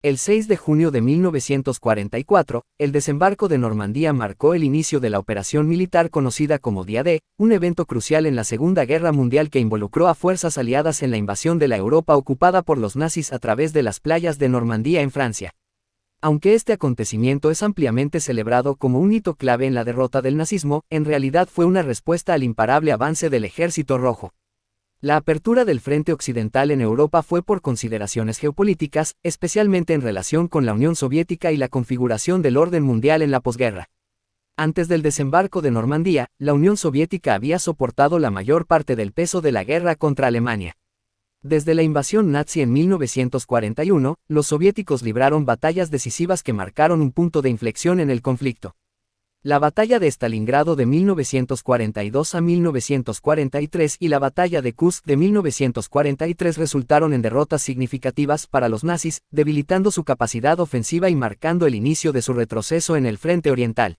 El 6 de junio de 1944, el desembarco de Normandía marcó el inicio de la operación militar conocida como Día D, un evento crucial en la Segunda Guerra Mundial que involucró a fuerzas aliadas en la invasión de la Europa ocupada por los nazis a través de las playas de Normandía en Francia. Aunque este acontecimiento es ampliamente celebrado como un hito clave en la derrota del nazismo, en realidad fue una respuesta al imparable avance del Ejército Rojo. La apertura del frente occidental en Europa fue por consideraciones geopolíticas, especialmente en relación con la Unión Soviética y la configuración del orden mundial en la posguerra. Antes del desembarco de Normandía, la Unión Soviética había soportado la mayor parte del peso de la guerra contra Alemania. Desde la invasión nazi en 1941, los soviéticos libraron batallas decisivas que marcaron un punto de inflexión en el conflicto. La batalla de Stalingrado de 1942 a 1943 y la batalla de Kursk de 1943 resultaron en derrotas significativas para los nazis, debilitando su capacidad ofensiva y marcando el inicio de su retroceso en el frente oriental.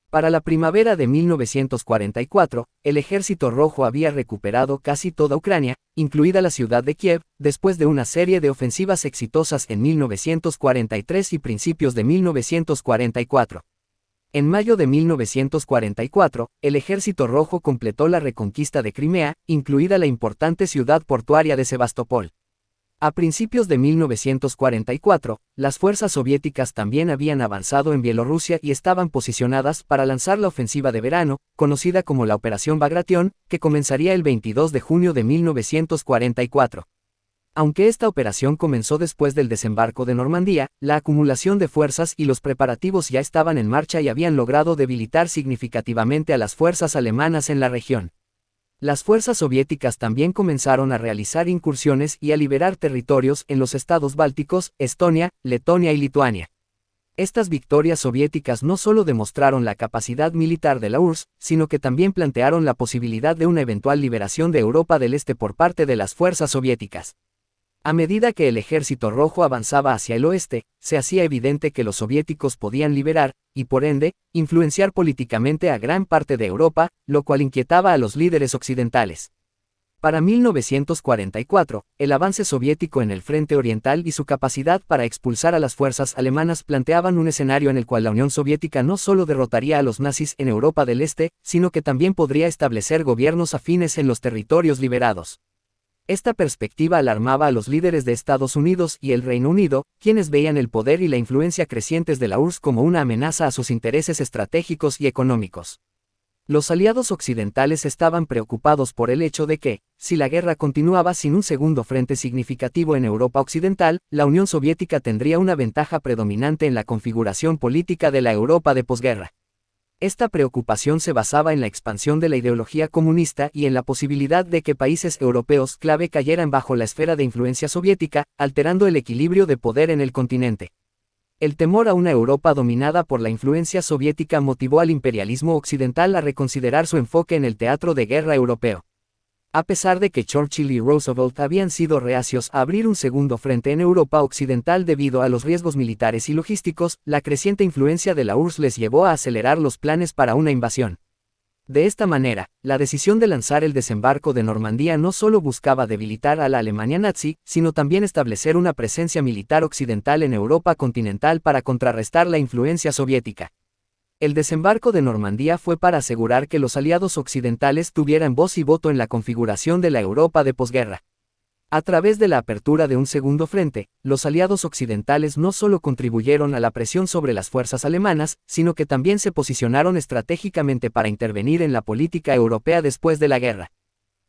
Para la primavera de 1944, el Ejército Rojo había recuperado casi toda Ucrania, incluida la ciudad de Kiev, después de una serie de ofensivas exitosas en 1943 y principios de 1944. En mayo de 1944, el Ejército Rojo completó la reconquista de Crimea, incluida la importante ciudad portuaria de Sebastopol. A principios de 1944, las fuerzas soviéticas también habían avanzado en Bielorrusia y estaban posicionadas para lanzar la ofensiva de verano, conocida como la Operación Bagration, que comenzaría el 22 de junio de 1944. Aunque esta operación comenzó después del desembarco de Normandía, la acumulación de fuerzas y los preparativos ya estaban en marcha y habían logrado debilitar significativamente a las fuerzas alemanas en la región. Las fuerzas soviéticas también comenzaron a realizar incursiones y a liberar territorios en los estados bálticos, Estonia, Letonia y Lituania. Estas victorias soviéticas no solo demostraron la capacidad militar de la URSS, sino que también plantearon la posibilidad de una eventual liberación de Europa del Este por parte de las fuerzas soviéticas. A medida que el Ejército Rojo avanzaba hacia el oeste, se hacía evidente que los soviéticos podían liberar, y por ende, influenciar políticamente a gran parte de Europa, lo cual inquietaba a los líderes occidentales. Para 1944, el avance soviético en el frente oriental y su capacidad para expulsar a las fuerzas alemanas planteaban un escenario en el cual la Unión Soviética no solo derrotaría a los nazis en Europa del Este, sino que también podría establecer gobiernos afines en los territorios liberados. Esta perspectiva alarmaba a los líderes de Estados Unidos y el Reino Unido, quienes veían el poder y la influencia crecientes de la URSS como una amenaza a sus intereses estratégicos y económicos. Los aliados occidentales estaban preocupados por el hecho de que, si la guerra continuaba sin un segundo frente significativo en Europa Occidental, la Unión Soviética tendría una ventaja predominante en la configuración política de la Europa de posguerra. Esta preocupación se basaba en la expansión de la ideología comunista y en la posibilidad de que países europeos clave cayeran bajo la esfera de influencia soviética, alterando el equilibrio de poder en el continente. El temor a una Europa dominada por la influencia soviética motivó al imperialismo occidental a reconsiderar su enfoque en el teatro de guerra europeo. A pesar de que Churchill y Roosevelt habían sido reacios a abrir un segundo frente en Europa Occidental debido a los riesgos militares y logísticos, la creciente influencia de la URSS les llevó a acelerar los planes para una invasión. De esta manera, la decisión de lanzar el desembarco de Normandía no solo buscaba debilitar a la Alemania nazi, sino también establecer una presencia militar occidental en Europa continental para contrarrestar la influencia soviética. El desembarco de Normandía fue para asegurar que los aliados occidentales tuvieran voz y voto en la configuración de la Europa de posguerra. A través de la apertura de un segundo frente, los aliados occidentales no solo contribuyeron a la presión sobre las fuerzas alemanas, sino que también se posicionaron estratégicamente para intervenir en la política europea después de la guerra.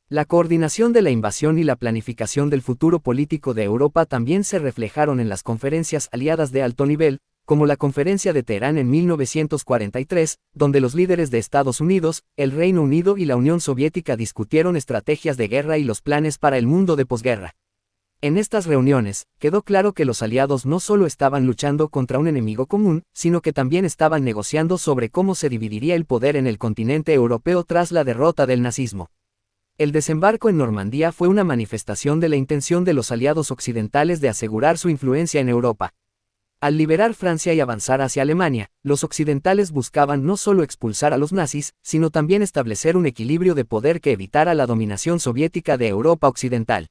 La coordinación de la invasión y la planificación del futuro político de Europa también se reflejaron en las conferencias aliadas de alto nivel, como la Conferencia de Teherán en 1943, donde los líderes de Estados Unidos, el Reino Unido y la Unión Soviética discutieron estrategias de guerra y los planes para el mundo de posguerra. En estas reuniones, quedó claro que los aliados no solo estaban luchando contra un enemigo común, sino que también estaban negociando sobre cómo se dividiría el poder en el continente europeo tras la derrota del nazismo. El desembarco en Normandía fue una manifestación de la intención de los aliados occidentales de asegurar su influencia en Europa. Al liberar Francia y avanzar hacia Alemania, los occidentales buscaban no solo expulsar a los nazis, sino también establecer un equilibrio de poder que evitara la dominación soviética de Europa Occidental.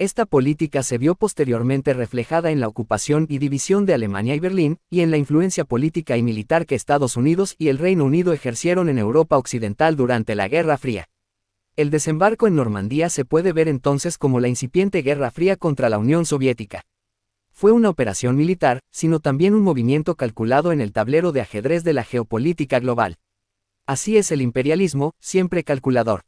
Esta política se vio posteriormente reflejada en la ocupación y división de Alemania y Berlín, y en la influencia política y militar que Estados Unidos y el Reino Unido ejercieron en Europa Occidental durante la Guerra Fría. El desembarco en Normandía se puede ver entonces como la incipiente Guerra Fría contra la Unión Soviética. Fue una operación militar, sino también un movimiento calculado en el tablero de ajedrez de la geopolítica global. Así es el imperialismo, siempre calculador.